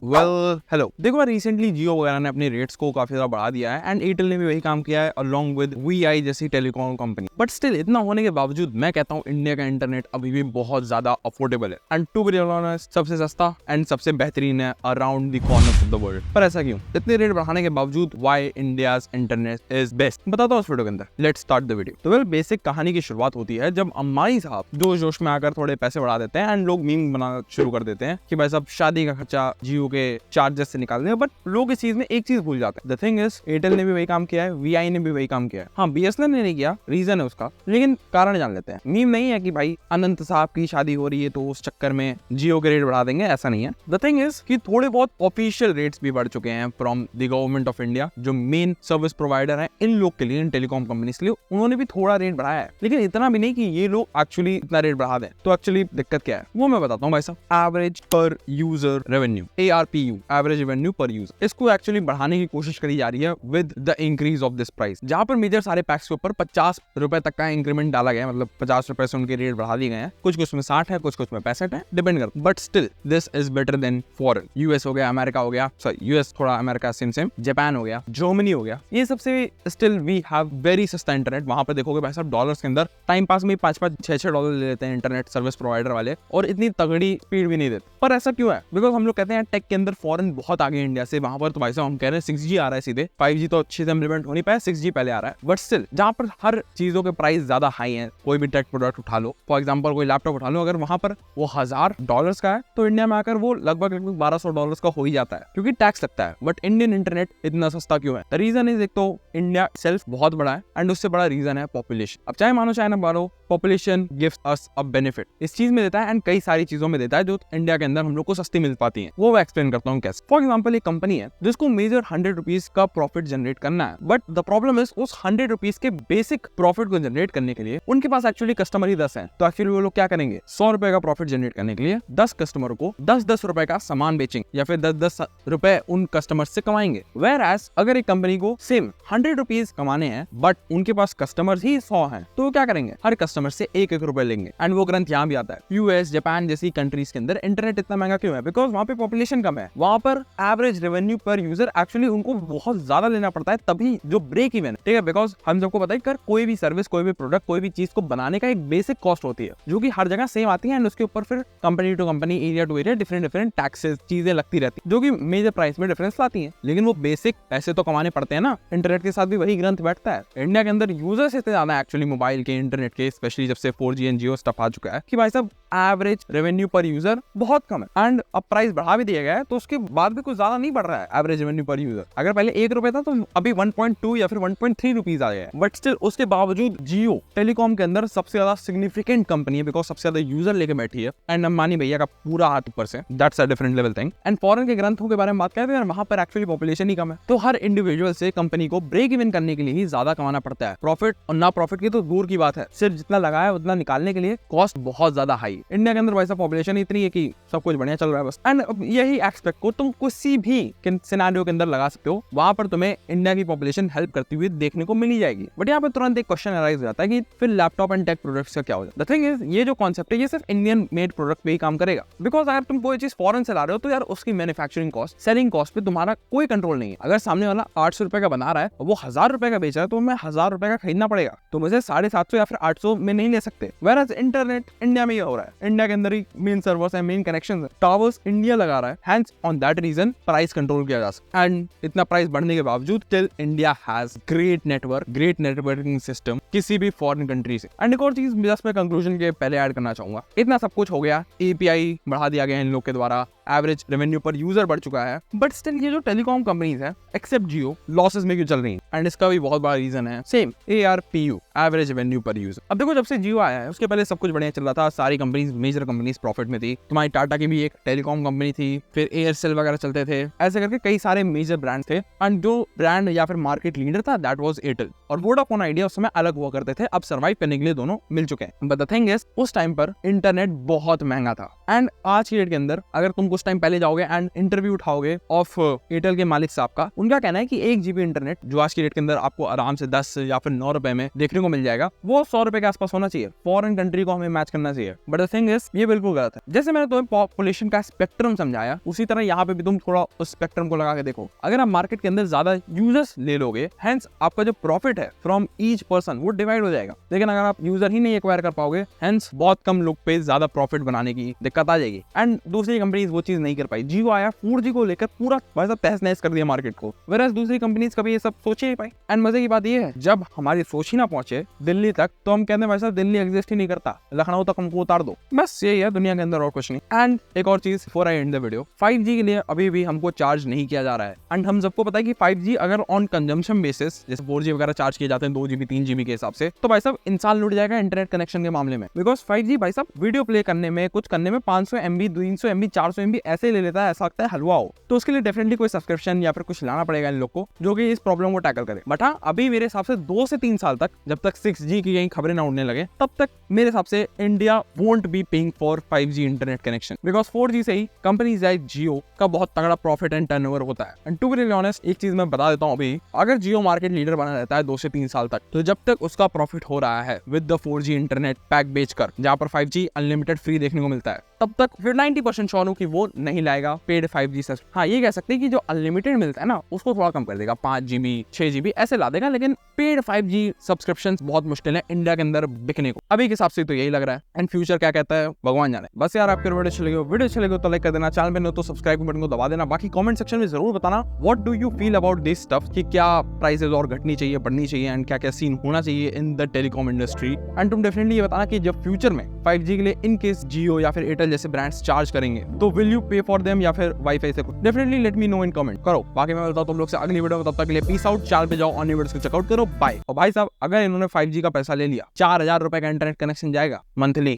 Hello. देखो recently जियो वगैरह ने अपने रेट्स को काफी ज्यादा बढ़ा दिया है एंड एयरटेल ने भी वही काम किया है अलोंग विद वीआई जैसी टेलीकॉम कंपनी। बट स्टिल इतना होने के बावजूद मैं कहता हूँ इंडिया का इंटरनेट अभी भी बहुत ज्यादा अफोर्डेबल है एंड टू बी ऑनेस्ट सबसे सस्ता एंड सबसे बेहतरीन है around the corners of the world. पर ऐसा क्यों? इतने रेट बढ़ाने के बावजूद why India's internet is best, बताता हूँ इस वीडियो के अंदर। Let's start the video. तो वेल बेसिक कहानी की शुरुआत होती है जब अंबानी साहब जोश जोश में आकर थोड़े पैसे बढ़ा देते हैं एंड लोग मीम बनाना शुरू कर देते हैं कि भाई साहब शादी का खर्चा जियो के चार्जेस से निकाल दें। बट लोग इस चीज में एक चीज भूल जाते हैं। द थिंग इज एयरटेल ने भी वही काम किया है, वीआई ने भी वही काम किया है। हाँ, बीएसएनएल ने नहीं किया, रीजन है उसका, लेकिन कारण जान लेते हैं। मीम नहीं है कि भाई अनंत साहब की शादी हो रही है तो उस चक्कर में जियो के रेट बढ़ा देंगे, ऐसा नहीं है। द थिंग इज कि थोड़े बहुत ऑफिशियल रेट्स भी बढ़ चुके हैं from the government of India. जो मेन सर्विस प्रोवाइडर है इन लोग के लिए, इन टेलीकॉम कंपनीज के लिए, उन्होंने भी थोड़ा रेट बढ़ाया है, लेकिन इतना भी नहीं कि ये लोग एक्चुअली इतना रेट बढ़ा दें। तो एक्चुअली दिक्कत क्या है वो मैं बताता हूँ भाई साहब। एवरेज पर user revenue, ARPU, average revenue पर यूजर, इसको एक्चुअली बढ़ाने की कोशिश करी जा रही है with the increase of this price. जहां पर मेजर सारे पैक्स के ऊपर 50 रुपए तक का इंक्रीमेंट डाला गया है, मतलब 50 रुपए से उनके रेट बढ़ा दिए गए हैं। कुछ कुछ में 60 है, कुछ कुछ में 65 है, डिपेंड करता। But still this is better than foreign. US हो गया, अमेरिका हो गया, सॉरी यूएस थोड़ा अमेरिका सेम सेम, जापान हो गया, जर्मनी हो गया, ये सबसे स्टिल वी हैव वेरी सस्ता इंटरनेट। वहां पर देखोगे भाई साहब डॉलर्स के अंदर टाइम पास में 5-5, 6-6 डॉलर ले लेते हैं इंटरनेट सर्विस प्रोवाइडर वाले, और इतनी तगड़ी स्पीड भी नहीं देते। पर ऐसा क्यों है? बिकॉज हम लोग कहते हैं टेक के अंदर फॉरेन बहुत आगे इंडिया से। वहां पर तो भाई साहब हम कह रहे हैं 6G आ रहा है सीधे, 5G तो अच्छे से इम्प्लीमेंट हो नहीं पाया, 6G पहले आ रहा है। बट स्टिल जहां पर हर चीजों के प्राइस ज्यादा हाई है, कोई भी टेक प्रोडक्ट उठा लो, फॉर एग्जाम्पल कोई लैपटॉप उठा लो, अगर वहां पर वो $1000 का है तो इंडिया में आकर वो लगभग $1200 का हो ही जाता है, क्योंकि टैक्स लगता है। बट इंडियन इंटरनेट इतना सस्ता क्यों है? द रीजन इज, एक तो इंडिया सेल्फ बहुत बड़ा है एंड उससे बड़ा रीजन है पॉपुलेशन। अब चाहे मानो चाहे ना मानो, population gives us a benefit, इस चीज में देता है एंड कई सारी चीजों में देता है जो इंडिया के अंदर हम लोग को सस्ती मिल पाती है। वो मैं एक्सप्लेन करता हूँ कैसे। फॉर एग्जाम्पल एक कंपनी है जिसको मेजर 100 रुपीज का प्रॉफिट जनरेट करना है, बट द प्रॉब्लम इज उस 100 रुपीज के बेसिक प्रॉफिट को जनरेट करने के लिए उनके पास एक्चुअली कस्टमर ही 10 है। तो एक्चुअली वो लोग क्या करेंगे? 100 रुपए का प्रॉफिट जनरेट करने के लिए 10 कस्टमर को 10-10 रुपए का सामान बेचेंगे या फिर 10-10 रुपए उन कस्टमर से कमाएंगे। वेयर एज अगर एक कंपनी को सेम 100 रुपीज कमाने हैं बट उनके पास कस्टमर ही 100 हैं, तो वो क्या करेंगे? हर कस्टमर से 1-1 रुपए लेंगे। एंड वो ग्रंथ यहाँ भी आता है। यूएस, जापान जैसी कंट्रीज के अंदर इंटरनेट इतना महंगा क्यों है? बिकॉज वहाँ पे पॉपुलेशन कम है, वहाँ पर एवरेज रेवेन्यू पर यूजर एक्चुअली उनको बहुत ज्यादा लेना पड़ता है, तभी जो ब्रेक इवन, ठीक है? बिकॉज हम सबको पता है कर कोई भी सर्विस, कोई भी प्रोडक्ट, कोई भी चीज को बनाने का एक बेसिक कॉस्ट होती है जो कि हर जगह सेम आती है एंड उसके ऊपर फिर company to company, area to area different taxes, चीजें लगती रहती है जो कि मेजर प्राइस में डिफरेंस लाती है। लेकिन वो बेसिक पैसे तो कमाने पड़ते हैं ना। इंटरनेट के साथ भी वही ग्रंथ बैठता है। इंडिया के अंदर यूजर्स इतने ज्यादा एक्चुअली मोबाइल के, इंटरनेट के, स्पेशली जब से 4G एंड जियो स्टफ आ चुका है, कि भाई साहब एवरेज रेवेन्यू पर यूजर बहुत कम है। एंड अब प्राइस बढ़ा भी दिया गया है तो उसके बाद भी कुछ ज्यादा नहीं बढ़ रहा है एवरेज रेवेन्यू पर यूजर। अगर पहले 1 रुपए था तो अभी 1.2 या फिर 1.3 रुपीज आ गया है। बट स्टिल उसके बावजूद जियो टेलीकॉम के अंदर सबसे ज्यादा सिग्निफिकेंट कंपनी है, बिकॉज सबसे ज्यादा यूजर लेके बैठी है एंड अंबानी भैया का पूरा हाथ ऊपर से, that's a different level thing. And foreign के ग्रंथों के बारे में बात करें तो वहां पर एक्चुअली पॉपुलेशन ही कम है, तो हर इंडिविजुअल से कंपनी को ब्रेक इवन करने के लिए ही ज्यादा कमाना पड़ता है। प्रॉफिट और ना प्रॉफिट की तो दूर की बात है, सिर्फ जितना लगाया उतना निकालने के लिए कॉस्ट बहुत ज्यादा हाई। इंडिया के अंदर वैसा पॉपुलेशन इतनी है कि सब कुछ बढ़िया चल रहा है बस। एंड यही एक्सपेक्ट को तुम किसी भी सिनेरियो के अंदर लगा सकते हो, वहां पर तुम्हें इंडिया की पॉपुलेशन हेल्प करती हुई देखने को मिल ही जाएगी। बट यहाँ पे तुरंत एक क्वेश्चन अराइज हो जाता है कि फिर लैपटॉप एंड टेक प्रोडक्ट्स का क्या हो जाता है? द थिंग इज, ये जो कॉन्सेप्ट है ये सिर्फ इंडियन मेड प्रोडक्ट पे ही काम करेगा। बिकॉज अगर तुम कोई चीज फॉरेन से ला रहे हो तो यार उसकी मैन्युफैक्चरिंग कॉस्ट, सेलिंग कॉस्ट पे तुम्हारा कोई कंट्रोल नहीं है। अगर सामने वाला 800 रुपए का बना रहा है और वो 1000 रुपए का बेच रहा है तो मैं 1000 रुपए का खरीदना पड़ेगा, तो मुझे 750 या फिर 800 में नहीं ले सकते। वेयर इंटरनेट इंडिया में ये हो रहा है, इंडिया के अंदर ही मेन सर्वर्स है, मेन कनेक्शन है, टावर्स इंडिया लगा रहा है, hence on that reason price control किया जा सकता है। एंड इतना प्राइस बढ़ने के बावजूद till India has great network, great networking system किसी भी फॉरेन कंट्री से। एंड एक और चीज जस्ट मैं कंक्लूजन के पहले ऐड करना चाहूंगा, इतना सब कुछ हो गया, API बढ़ा दिया गया इन लोग के द्वारा, एवरेज रेवेन्यू पर यूजर बढ़ चुका है, बट स्टिल ये जो टेलीकॉम कंपनीज है एक्सेप्ट जियो लॉसेस में क्यों चल रही है? एंड इसका भी बहुत बड़ा रीजन है सेम ARPU, एवरेज रेवेन्यू पर यूजर। अब देखो जब से जियो आया है उसके पहले सब कुछ बढ़िया चल रहा था, सारी कंपनीज, मेजर कंपनीज प्रॉफिट में थी। तुम्हारी टाटा की भी एक टेलीकॉम कंपनी थी, फिर एयरसेल वगैरह चलते थे, ऐसे करके कई सारे मेजर ब्रांड थे। एंड जो ब्रांड या फिर मार्केट लीडर था दैट वाज एयरटेल, और वोडाफोन आइडिया उस समय अलग हुआ करते थे, अब सर्वाइव करने के लिए दोनों मिल चुके हैं। बट द थिंग इज उस टाइम पर इंटरनेट बहुत महंगा था एंड आज की डेट के अंदर अगर तुम कुछ टाइम पहले जाओगे एंड इंटरव्यू उठाओगे ऑफ एयरटेल के मालिक साहब का, उनका कहना है कि 1 GB इंटरनेट जो आज की डेट के अंदर आपको आराम से 10 या फिर 9 रुपए में देखने को मिल जाएगा, वो 100 रुपए के आसपास होना चाहिए। फॉरेन कंट्री को हमें मैच करना चाहिए। बट द थिंग इज ये बिल्कुल गलत है। जैसे मैंने तुम्हें पॉपुलेशन का स्पेक्ट्रम समझाया, उसी तरह यहाँ पे भी तुम थोड़ा उस स्पेक्ट्रम को लगा के देखो। अगर आप मार्केट के अंदर ज्यादा यूजर्स ले लोगे, हेंस आपका जो प्रॉफिट है फ्रॉम ईच पर्सन वो डिवाइड हो जाएगा। लेकिन अगर आप यूजर ही नहीं एक्वायर कर पाओगे, हेंस बहुत कम लोग पे ज्यादा प्रॉफिट बनाने की दिक्कत आ जाएगी। एंड दूसरी कंपनीज वो चीज नहीं कर पाई। जियो आया 4G को लेकर पूरा वैसा तहस नहस कर दिया मार्केट को, वेराज दूसरी कंपनीज कभी ये सब सोचे नहीं पाई। एंड मजे की बात ये है, जब हमारी सोच ही ना पहुंचे दिल्ली तक, तो हम कहते हैं वैसा दिल्ली एग्जिस्ट ही नहीं करता, लखनऊ तक हमको उतार दो। बस यही है दुनिया के अंदर, और कुछ नहीं। एंड एक और चीज before I and the video, 5G के लिए अभी भी हमको चार्ज नहीं किया जा रहा है। एंड हम सबको पता है कि 5G अगर ऑन कंजम्पशन बेसिस जैसे 4G वगैरह चार्ज किए जाते हैं 2 GB 3 GB के हिसाब से, तो भाई साहब इंसान लुट जाएगा इंटरनेट कनेक्शन के मामले में। बिकॉज 5G भाई साहब वीडियो प्ले करने में, कुछ करने में 500 MB 300 MB 400 MB ऐसे ले लेता है, ऐसा लगता है हलवा हो। तो उसके लिए डेफिनेटली कोई सब्सक्रिप्शन या फिर कुछ लाना पड़ेगा इन लोग को, जो कि इस प्रॉब्लम को टैकल करे। बट हाँ, अभी मेरे हिसाब से 2 से 3 साल तक, जब तक 6G की कहीं खबरें ना उड़ने लगे, तब तक मेरे हिसाब से India won't be paying for 5G internet connection. Because 4G से ही कंपनीज लाइक जियो का बहुत तगड़ा प्रॉफिट एंड टर्नओवर होता है। And to be really honest, एक चीज मैं बता देता हूँ, अभी अगर जियो मार्केट लीडर बना रहता है 2 से 3 साल तक, तो जब तक उसका प्रॉफिट हो रहा है with the 4G internet pack बेचकर, जहां पर 5G अनलिमिटेड फ्री देखने को मिलता है, तब तक फिर 90% श्योर हूं कि वो नहीं लाएगा पेड 5G सब्सक्रिप्शन। हाँ, ये कह सकते हैं कि जो अनलिमिटेड मिलता है ना, उसको थोड़ा कम कर देगा, 5 GB 6 GB ऐसे ला देगा, लेकिन पेड 5G सब्सक्रिप्शन बहुत मुश्किल है इंडिया के अंदर बिकने को। अभी के हिसाब से तो यही लग रहा है। एंड फ्यूचर क्या कहता है भगवान जाने। बस यार, आपके वीडियो अच्छी लगी तो लाइक कर देना, चैनल पे न तो सब्सक्राइब बटन को दबा देना। बाकी कमेंट सेक्शन में जरूर बताना what do you feel about this stuff, कि क्या प्राइसेस और घटनी चाहिए, बढ़नी चाहिए, एंड क्या क्या सीन होना चाहिए in the telecom industry. And तुम डेफिनेटली ये बताना कि जब फ्यूचर में 5G के लिए इन केस जियो या फिर एयरटेल जैसे ब्रांड्स चार्ज करेंगे, तो विल यू पे फॉर देम या फिर वाईफाई से कुछ। Definitely let me know in comment करो। बाकी मैं मिलता हूं तुम लोग से अगली वीडियो में, तब तक के लिए पीस आउट। चैनल पे जाओ, अन्य वीडियोस को चेकआउट करो। बाय। और भाई साहब, अगर इन्होंने 5G का पैसा ले लिया, 4000 रुपए का इंटरनेट कनेक्शन जाएगा मंथली।